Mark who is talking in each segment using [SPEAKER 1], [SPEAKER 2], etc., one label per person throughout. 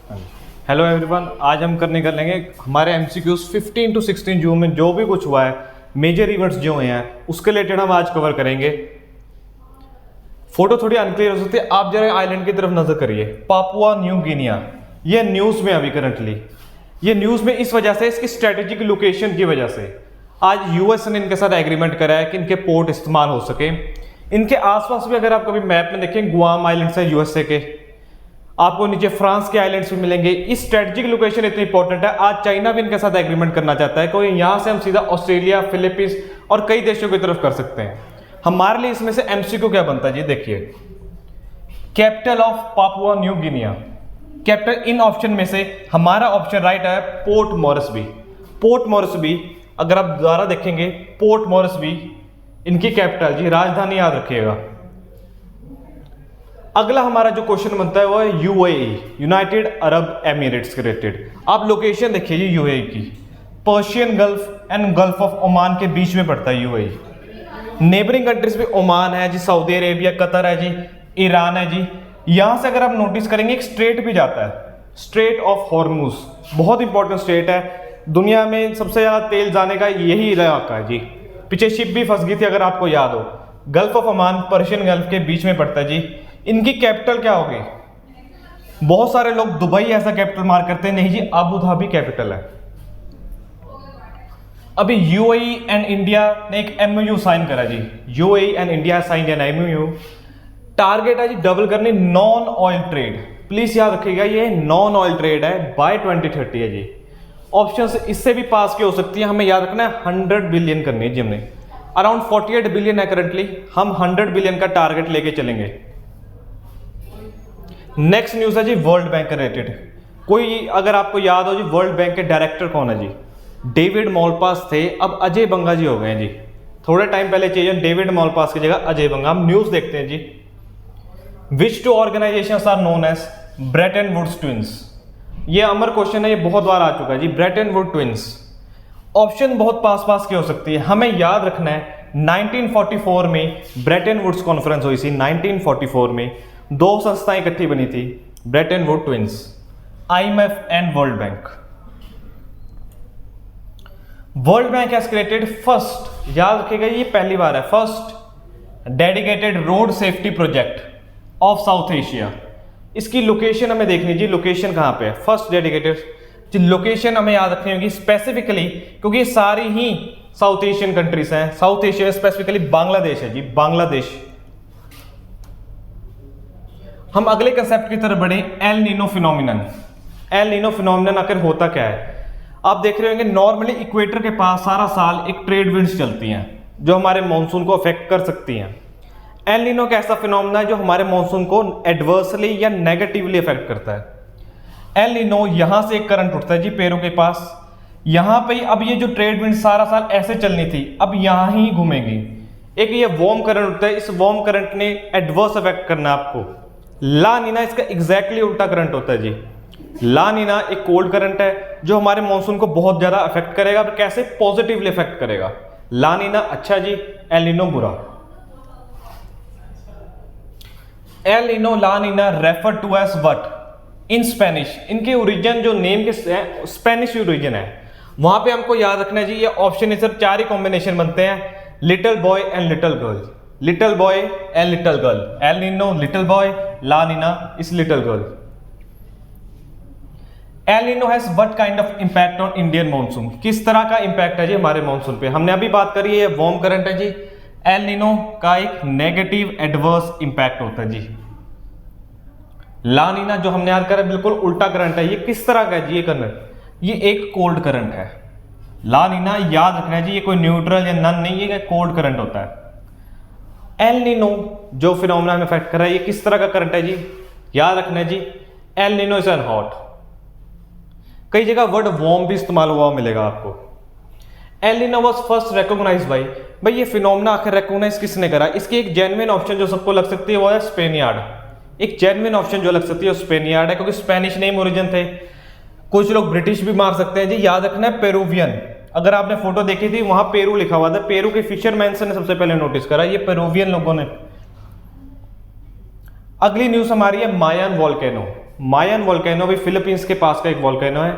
[SPEAKER 1] Hello everyone, आज हम करने कर लेंगे हमारे एमसीक्यूज 15 to 16 जून में जो भी कुछ हुआ है, मेजर इवेंट्स जो हुए हैं उसके रिलेटेड हम आज कवर करेंगे। फोटो थोड़ी अनक्लियर हो सकती है, आप जरा आइलैंड की तरफ नजर करिए। पापुआ न्यू गिनिया, ये न्यूज में अभी करंटली, ये न्यूज में इस वजह से, इसकी स्ट्रेटेजिक लोकेशन की वजह से। आज यूएस ने इनके साथ एग्रीमेंट करा है कि इनके पोर्ट इस्तेमाल हो सके। इनके आसपास भी अगर आप कभी मैप में देखें, गुआम आइलैंड्स है यूएसए के, आपको नीचे फ्रांस के आइलैंड्स भी मिलेंगे। इस स्ट्रेटेजिक लोकेशन इतनी इंपॉर्टेंट है, आज चाइना भी इनके साथ एग्रीमेंट करना चाहता है, कोई यहां से हम सीधा ऑस्ट्रेलिया, फिलीपींस और कई देशों की तरफ कर सकते हैं। हमारे लिए इसमें से एमसीक्यू क्या बनता है जी, देखिए। Capital of Papua new Guinea, capital in option में से हमारा ऑप्शन राइट है पोर्ट मॉरिसबी। पोर्ट मॉरिसबी, अगर आप दोबारा देखेंगे, पोर्ट मॉरिसबी इनकी कैपिटल जी, राजधानी याद रखिएगा। अगला हमारा जो क्वेश्चन बनता है वो है यूएई, यूनाइटेड अरब एमिरेट्स के रिलेटेड। आप लोकेशन देखिए जी यूएई की, Persian gulf and gulf of Oman के बीच में पड़ता है यूएई। नेबरिंग कंट्रीज में ओमान है जी, सऊदी अरेबिया, कतर है जी, ईरान है जी। यहां से अगर आप नोटिस करेंगे एक स्ट्रेट भी जाता है, स्ट्रेट ऑफ हॉर्मुज, बहुत इंपॉर्टेंट स्ट्रेट है। दुनिया में सबसे ज्यादा तेल जाने का यही इलाका है जी। पीछे शिप भी फंस गई थी अगर आपको याद हो। Gulf of Oman Persian gulf के बीच में पड़ता है जी। इनकी कैपिटल क्या होगी? बहुत सारे लोग दुबई ऐसा कैपिटल मार्क करते हैं, नहीं जी, अबू धाबी कैपिटल है। अभी यूएई एंड इंडिया ने एक एमओयू साइन करा जी, UAE and India sign an MOU. Target है जी डबल करनी नॉन ऑयल ट्रेड। प्लीज याद रखिएगा ये नॉन ऑयल ट्रेड है, बाय 2030 है जी। ऑप्शंस इससे भी पास की हो सकती है, हमें याद रखना है 100 बिलियन करनी है जी। हमने अराउंड 48 बिलियन है करंटली, हम 100 बिलियन का टारगेट लेके चलेंगे। नेक्स्ट न्यूज है जी वर्ल्ड बैंक रिलेटेड। कोई अगर आपको याद हो जी, वर्ल्ड बैंक के डायरेक्टर कौन है जी? डेविड मॉलपास थे, अब अजय बंगा जी हो गए हैं जी। थोड़े टाइम पहले चाहिए डेविड मॉलपास की जगह अजय बंगा। हम न्यूज देखते हैं जी। Which two organisations are known as Bretton Woods twins? ये अमर क्वेश्चन है, ये बहुत बार आ चुका है जी। ब्रेटन वुड ट्विंस, ऑप्शन बहुत पास की हो सकती है, हमें याद रखना है 1944 में ब्रेटन वुड्स कॉन्फ्रेंस हुई थी। 1944 में दो संस्थाएं इकट्ठी बनी थी, Brayton would twins, IMF and world bank. World bank has created first, याद रखिएगा ये पहली बार है, first dedicated road safety project of south Asia. इसकी लोकेशन हमें देखनी जी, लोकेशन कहां पे है? फर्स्ट डेडिकेटेड लोकेशन हमें याद रखनी होगी स्पेसिफिकली, क्योंकि ये सारी ही साउथ एशियन कंट्रीज हैं। साउथ एशिया स्पेसिफिकली बांग्लादेश है जी, बांग्लादेश। हम अगले कंसेप्ट की तरफ बढ़े, El Nino phenomenon. El Nino phenomenon आखिर होता क्या है? आप देख रहे होंगे नॉर्मली इक्वेटर के पास सारा साल एक ट्रेड विंड्स चलती हैं जो हमारे मॉनसून को अफेक्ट कर सकती हैं। एल नीनो एक ऐसा फिनोमिना है जो हमारे मॉनसून को एडवर्सली या नेगेटिवली अफेक्ट करता है। एल नीनो यहां से एक करंट उठता है जी पेरू के पास, यहां पे अब ये जो ट्रेड विंड सारा साल ऐसे चलनी थी, अब यहां ही घूमेगी। एक ये वार्म करंट उठता है, इस वार्म करंट ने एडवर्स अफेक्ट करना है आपको। ला नीना इसका एग्जैक्टली उल्टा करंट होता है जी। ला नीना एक कोल्ड करंट है जो हमारे मॉनसून को बहुत ज्यादा अफेक्ट करेगा, पर कैसे? पॉजिटिवली अफेक्ट करेगा। ला नीना अच्छा जी, एल नीनो बुरा। El Nino, La Nina refer to as what in Spanish? इनके ओरिजिन जो नेम के स्पेनिश ओरिजिन है, वहां पे हमको याद रखना है जी। ये ऑप्शन सिर्फ चार ही कॉम्बिनेशन बनते हैं, little boy and little girl, little boy and little girl. El Nino little boy, La Nina is little girl. El Nino has what kind of impact on Indian monsoon? किस तरह का impact है जी हमारे monsoon पे? हमने अभी बात करी है, वार्म करंट है जी। एल नीनो का एक नेगेटिव एडवर्स इंपैक्ट होता है जी। ला नीना जो हमने याद करा बिल्कुल उल्टा करंट है। ये किस तरह का है जी? ये करंट, ये एक कोल्ड करंट है। ला नीना याद रखना है जी, ये कोई न्यूट्रल या नन नहीं, ये कोल्ड करंट होता है। एल नीनो जो फिनोमेना में अफेक्ट कर रहा है, ये किस तरह का करंट है जी? याद रखना है जी, El Nino is an hot. कई जगह वर्ड वार्म भी इस्तेमाल हुआ मिलेगा आपको। El Nino was first recognised by, भाई ये फिनोमेना आखिर रिकॉग्नाइज किसने करा? इसकी एक जेन्युइन ऑप्शन जो सबको लग सकती है वो है स्पेनियार्ड। एक जेन्युइन ऑप्शन जो लग सकती है वो स्पेनियार्ड है, क्योंकि स्पेनिश नेम ओरिजिन थे। कुछ लोग ब्रिटिश भी मार सकते हैं जी, याद रखना है पेरुवियन। अगर आपने फोटो देखी थी वहां पेरू लिखा हुआ था, पेरू के फिशरमैन ने सबसे पहले नोटिस करा, ये पेरुवियन लोगों ने। अगली न्यूज हमारी है मायान वॉल्केनो। मायन वोल्केनो अभी फिलीपींस के पास का एक वोल्केनो है।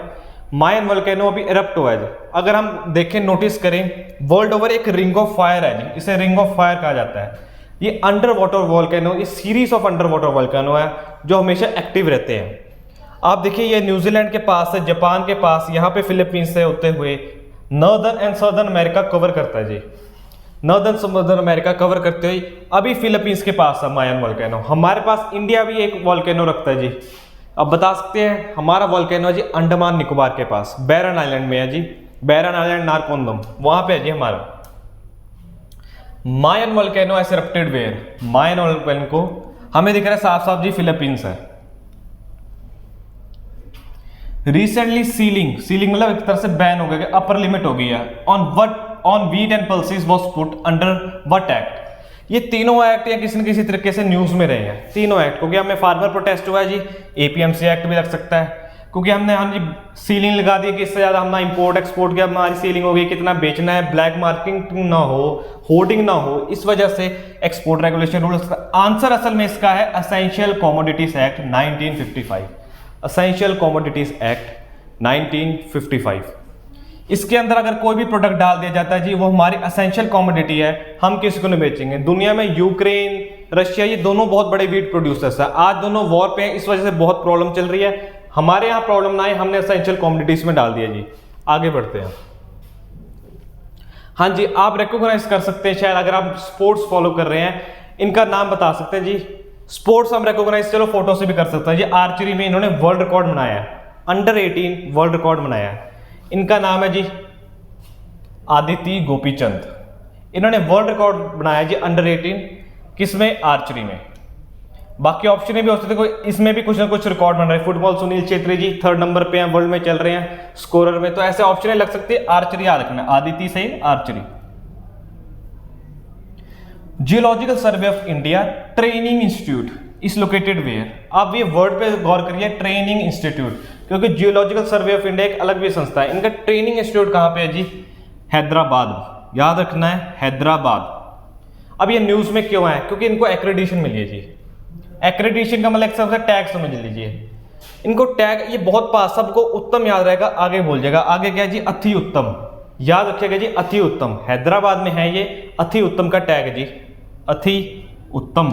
[SPEAKER 1] मायन वोल्केनो अभी इरप्ट हुआ है। अगर हम देखें, नोटिस करें, वर्ल्ड ओवर एक रिंग ऑफ फायर है जी, इसे रिंग ऑफ फायर कहा जाता है। ये अंडर वाटर वोल्केनो, ये series of under water volcano है जो हमेशा एक्टिव रहते हैं। आप देखिए, ये न्यूजीलैंड के पास है, जापान के पास, यहाँ पे फिलीपींस से होते हुए northern and southern America cover करता है जी। नॉर्दर्न सदर्न अमेरिका कवर करते हुए अभी फिलीपींस के पास है मायन वोल्केनो। हमारे पास इंडिया भी एक वोल्केनो रखता है जी। अब बता सकते हैं, हमारा वोल्केनो है जी अंडमान निकोबार के पास, बैरन आइलैंड में है जी, बैरन आइलैंड नारकोंदम, वहां पे है जी हमारा। Mayon volcano has erupted where, Mayon volcano को हमें दिख रहा है साफ साफ जी फिलीपींस है। रिसेंटली सीलिंग मतलब एक तरह से बैन हो गया, अपर लिमिट हो गई है on wheat and pulses was put under what act. ये तीनों एक्ट या किसी न किसी तरीके से न्यूज में रहे हैं, तीनों एक्ट, क्योंकि हमें फार्मर प्रोटेस्ट हुआ है जी, एपीएमसी एक्ट भी लग सकता है, क्योंकि हमने जी सीलिंग लगा दी कि इससे ज्यादा हम ना इंपोर्ट एक्सपोर्ट की हमारी सीलिंग हो गई, कितना बेचना है, ब्लैक मार्किंग ना हो, होर्डिंग ना हो, इस वजह से एक्सपोर्ट रेगुलेशन रूल्स। आंसर असल में इसका है essential commodities act 1955, essential commodities act 1955। इसके अंदर अगर कोई भी प्रोडक्ट डाल दिया जाता है जी, वो हमारी एसेंशियल कमोडिटी है, हम किसी को नहीं बेचेंगे। दुनिया में यूक्रेन, रशिया, ये दोनों बहुत बड़े वीट प्रोड्यूसर्स है, आज दोनों वॉर पे हैं, इस वजह से बहुत प्रॉब्लम चल रही है। हमारे यहाँ प्रॉब्लम ना आए, हमने एसेंशियल कमोडिटीज में डाल दिया जी। आगे बढ़ते हैं। हाँ जी, आप रिकॉग्नाइज कर सकते हैं शायद, अगर आप स्पोर्ट्स फॉलो कर रहे हैं, इनका नाम बता सकते हैं जी। स्पोर्ट्स हम रिकॉग्नाइज चलो फोटो से भी कर सकते हैं जी। आर्चरी में इन्होंने वर्ल्ड रिकॉर्ड बनाया है, अंडर 18 वर्ल्ड रिकॉर्ड बनाया है। इनका नाम है जी आदिति गोपीचंद। इन्होंने वर्ल्ड रिकॉर्ड बनाया जी अंडर 18, किसमें? आर्चरी में। बाकी ऑप्शन भी हो सकते, कोई इसमें भी कुछ ना कुछ रिकॉर्ड बन रहा है। फुटबॉल सुनील छेत्री जी 3rd नंबर पे हैं, वर्ल्ड में चल रहे हैं स्कोरर में, तो ऐसे ऑप्शन लग सकते हैं। आर्चरी याद रखना, आदिति सही, archery. Geological survey of India training institute is located where. आप ये वर्ड पे गौर करिए, ट्रेनिंग इंस्टीट्यूट, क्योंकि जियोलॉजिकल सर्वे ऑफ इंडिया एक अलग भी संस्था है। इनका ट्रेनिंग इंस्टीट्यूट कहाँ पे है जी? हैदराबाद, याद रखना है, हैदराबाद। अब ये न्यूज में क्यों है? क्योंकि इनको एक्रेडिशन मिली है जी। एक्रेडिशन का मतलब एक सबसे टैग समझ लीजिए, इनको टैग, ये बहुत पास, सबको उत्तम याद रहेगा, आगे बोल जाएगा। आगे क्या है जी? अति उत्तम, याद रखिएगा जी, अति उत्तम। हैदराबाद में है ये, अति उत्तम का टैग है जी, अति उत्तम।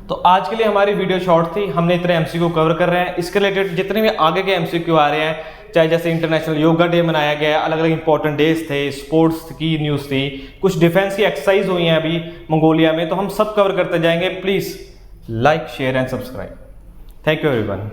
[SPEAKER 1] तो आज के लिए हमारी वीडियो शॉर्ट थी, हमने इतने एमसीक्यू कवर कर रहे हैं। इसके रिलेटेड जितने भी आगे के एमसीक्यू आ रहे हैं, चाहे जैसे इंटरनेशनल योगा डे मनाया गया, अलग अलग इंपॉर्टेंट डेज थे, स्पोर्ट्स की न्यूज़ थी, कुछ डिफेंस की एक्सरसाइज हुई हैं अभी मंगोलिया में, तो हम सब कवर करते जाएंगे। Please like, share and subscribe. Thank you everyone.